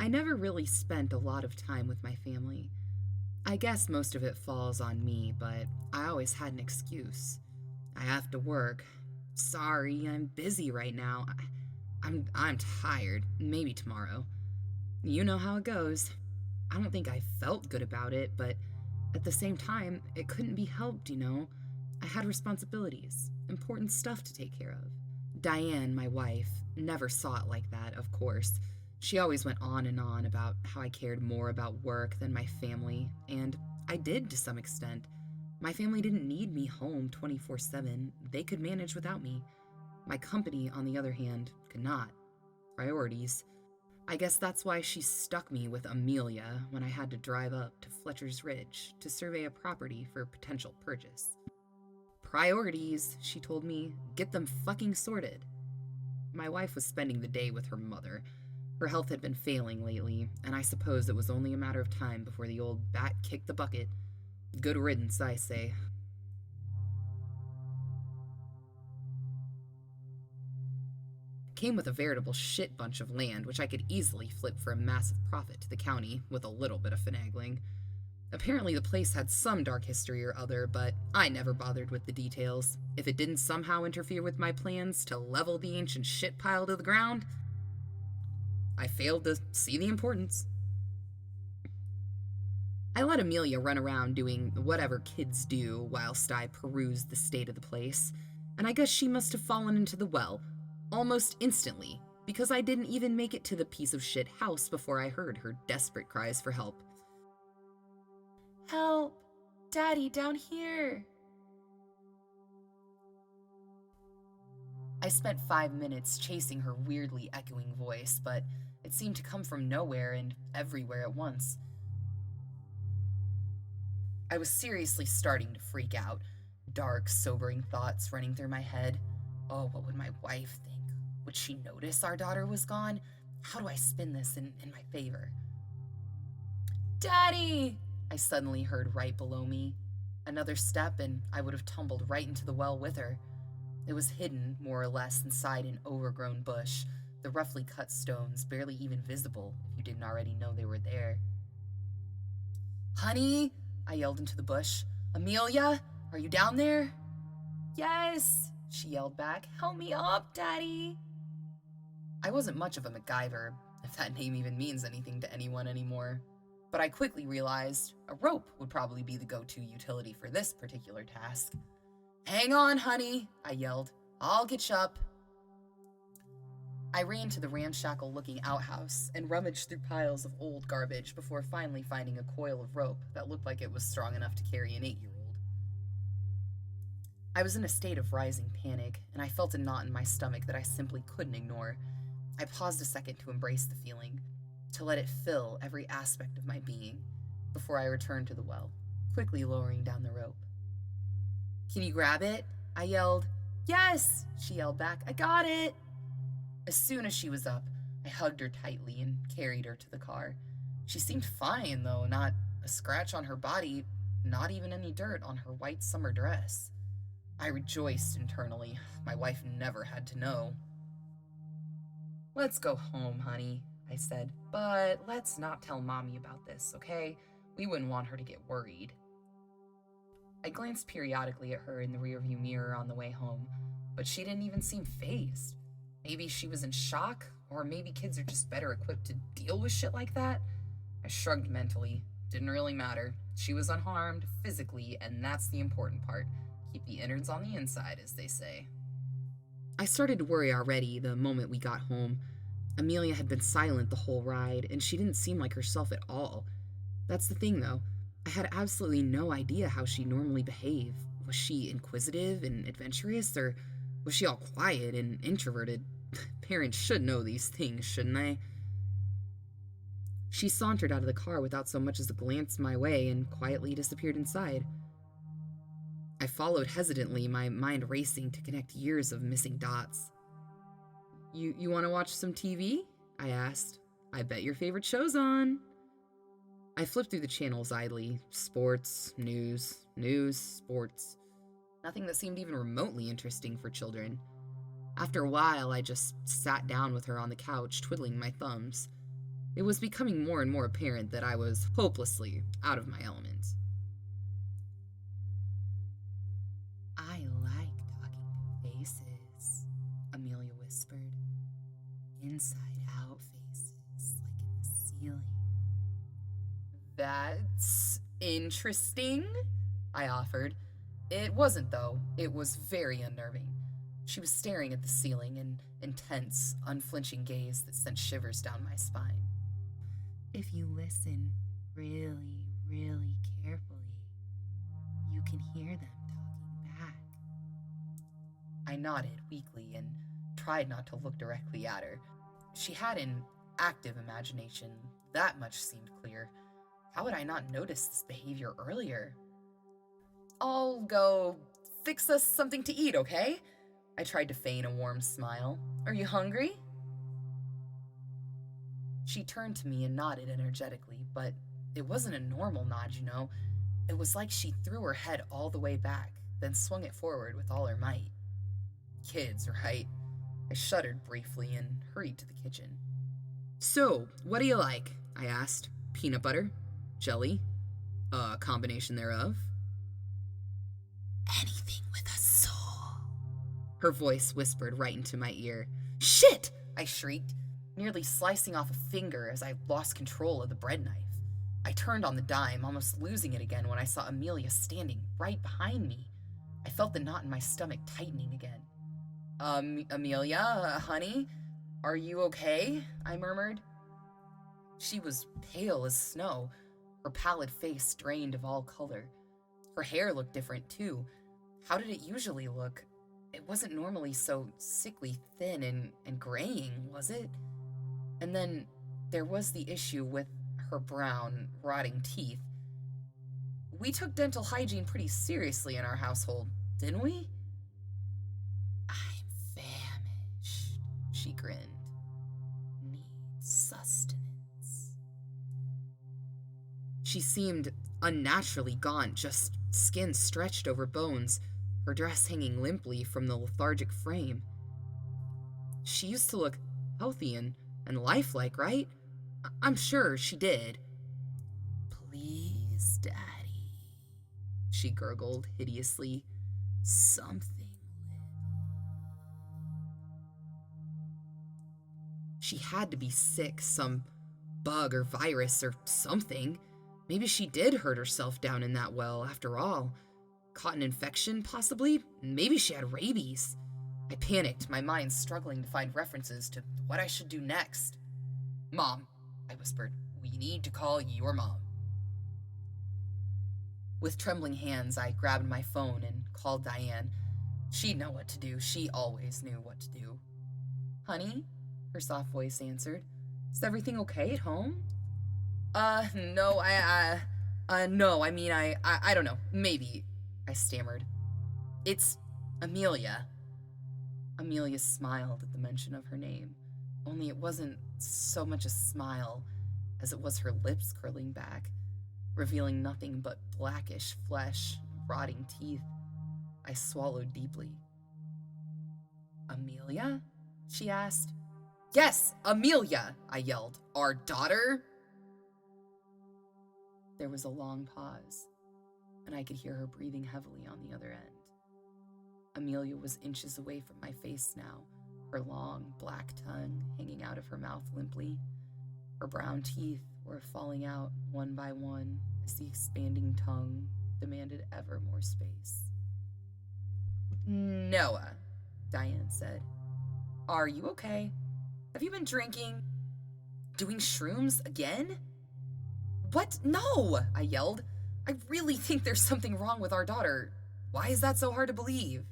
I never really spent a lot of time with my family. I guess most of it falls on me, but I always had an excuse. I have to work. Sorry, I'm busy right now. I'm tired. Maybe tomorrow. You know how it goes. I don't think I felt good about it, but at the same time, it couldn't be helped, you know? I had responsibilities, important stuff to take care of. Diane, my wife, never saw it like that, of course. She always went on and on about how I cared more about work than my family, and I did to some extent. My family didn't need me home 24/7. They could manage without me. My company, on the other hand, could not. Priorities. I guess that's why she stuck me with Amelia when I had to drive up to Fletcher's Ridge to survey a property for potential purchase. Priorities, she told me, get them fucking sorted. My wife was spending the day with her mother. Her health had been failing lately, and I suppose it was only a matter of time before the old bat kicked the bucket. Good riddance, I say. Came with a veritable shit bunch of land, which I could easily flip for a massive profit to the county with a little bit of finagling. Apparently the place had some dark history or other, but I never bothered with the details. If it didn't somehow interfere with my plans to level the ancient shit pile to the ground, I failed to see the importance. I let Amelia run around doing whatever kids do whilst I perused the state of the place, and I guess she must have fallen into the well, almost instantly, because I didn't even make it to the piece of shit house before I heard her desperate cries for help. Help! Daddy, down here! I spent 5 minutes chasing her weirdly echoing voice, but it seemed to come from nowhere and everywhere at once. I was seriously starting to freak out, dark, sobering thoughts running through my head. Oh, what would my wife think? Would she notice our daughter was gone? How do I spin this in my favor? Daddy! I suddenly heard right below me. Another step and I would have tumbled right into the well with her. It was hidden, more or less, inside an overgrown bush, the roughly cut stones barely even visible if you didn't already know they were there. Honey, I yelled into the bush. Amelia, are you down there? Yes, she yelled back. Help me up, Daddy. I wasn't much of a MacGyver, if that name even means anything to anyone anymore. But I quickly realized a rope would probably be the go-to utility for this particular task. Hang on, honey, I yelled. I'll get you up. I ran to the ramshackle-looking outhouse and rummaged through piles of old garbage before finally finding a coil of rope that looked like it was strong enough to carry an 8-year-old. I was in a state of rising panic, and I felt a knot in my stomach that I simply couldn't ignore. I paused a second to embrace the feeling, to let it fill every aspect of my being, before I returned to the well, quickly lowering down the rope. Can you grab it? I yelled. Yes, she yelled back. I got it. As soon as she was up, I hugged her tightly and carried her to the car. She seemed fine, though, not a scratch on her body, not even any dirt on her white summer dress. I rejoiced internally. My wife never had to know. Let's go home, honey, I said, but let's not tell Mommy about this, okay? We wouldn't want her to get worried. I glanced periodically at her in the rearview mirror on the way home, but she didn't even seem fazed. Maybe she was in shock, or maybe kids are just better equipped to deal with shit like that. I shrugged mentally. Didn't really matter. She was unharmed, physically, and that's the important part. Keep the innards on the inside, as they say. I started to worry already the moment we got home. Amelia had been silent the whole ride, and she didn't seem like herself at all. That's the thing, though. I had absolutely no idea how she normally behaved. Was she inquisitive and adventurous, or was she all quiet and introverted? Parents should know these things, shouldn't they? She sauntered out of the car without so much as a glance my way and quietly disappeared inside. I followed hesitantly, my mind racing to connect years of missing dots. You want to watch some TV? I asked. I bet your favorite show's on. I flipped through the channels idly. Sports, news, sports. Nothing that seemed even remotely interesting for children. After a while, I just sat down with her on the couch, twiddling my thumbs. It was becoming more and more apparent that I was hopelessly out of my element. I like talking to faces, Amelia whispered. Inside-out faces, like in the ceiling. That's interesting, I offered. It wasn't, though. It was very unnerving. She was staring at the ceiling, an intense, unflinching gaze that sent shivers down my spine. If you listen really, really carefully, you can hear them talking back. I nodded weakly and tried not to look directly at her. She had an active imagination, that much seemed clear. How had I not noticed this behavior earlier? I'll go fix us something to eat, okay? I tried to feign a warm smile. Are you hungry? She turned to me and nodded energetically, but it wasn't a normal nod, you know. It was like she threw her head all the way back, then swung it forward with all her might. Kids, right? I shuddered briefly and hurried to the kitchen. So, what do you like? I asked. Peanut butter? Jelly? A combination thereof? Anything with a soul. Her voice whispered right into my ear. Shit! I shrieked, nearly slicing off a finger as I lost control of the bread knife. I turned on the dime, almost losing it again when I saw Amelia standing right behind me. I felt the knot in my stomach tightening again. Amelia, honey, are you okay? I murmured. She was pale as snow, her pallid face drained of all color. Her hair looked different, too. How did it usually look? It wasn't normally so sickly thin and graying, was it? And then there was the issue with her brown, rotting teeth. We took dental hygiene pretty seriously in our household, didn't we? I'm famished, she grinned. Need sustenance. She seemed unnaturally gaunt, just skin stretched over bones, her dress hanging limply from the lethargic frame. She used to look healthy and lifelike, right? I'm sure she did. Please, Daddy, she gurgled hideously. Something living. She had to be sick, some bug or virus or something. Maybe she did hurt herself down in that well, after all. Caught an infection, possibly? Maybe she had rabies. I panicked, my mind struggling to find references to what I should do next. Mom, I whispered, we need to call your mom. With trembling hands, I grabbed my phone and called Diane. She'd know what to do. She always knew what to do. Honey, her soft voice answered. Is everything okay at home? No, I don't know. Maybe, I stammered. It's Amelia. Amelia smiled at the mention of her name, only it wasn't so much a smile as it was her lips curling back, revealing nothing but blackish flesh and rotting teeth. I swallowed deeply. Amelia? She asked. Yes, Amelia, I yelled. Our daughter? There was a long pause, and I could hear her breathing heavily on the other end. Amelia was inches away from my face now, her long, black tongue hanging out of her mouth limply. Her brown teeth were falling out one by one as the expanding tongue demanded ever more space. Noah, Diane said. Are you okay? Have you been drinking? Doing shrooms again? What? No, I yelled. I really think there's something wrong with our daughter. Why is that so hard to believe?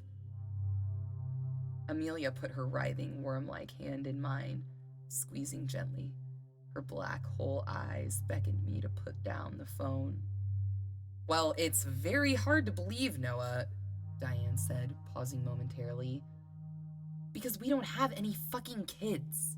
Amelia put her writhing, worm-like hand in mine, squeezing gently. Her black hole eyes beckoned me to put down the phone. Well, it's very hard to believe, Noah, Diane said, pausing momentarily. Because we don't have any fucking kids.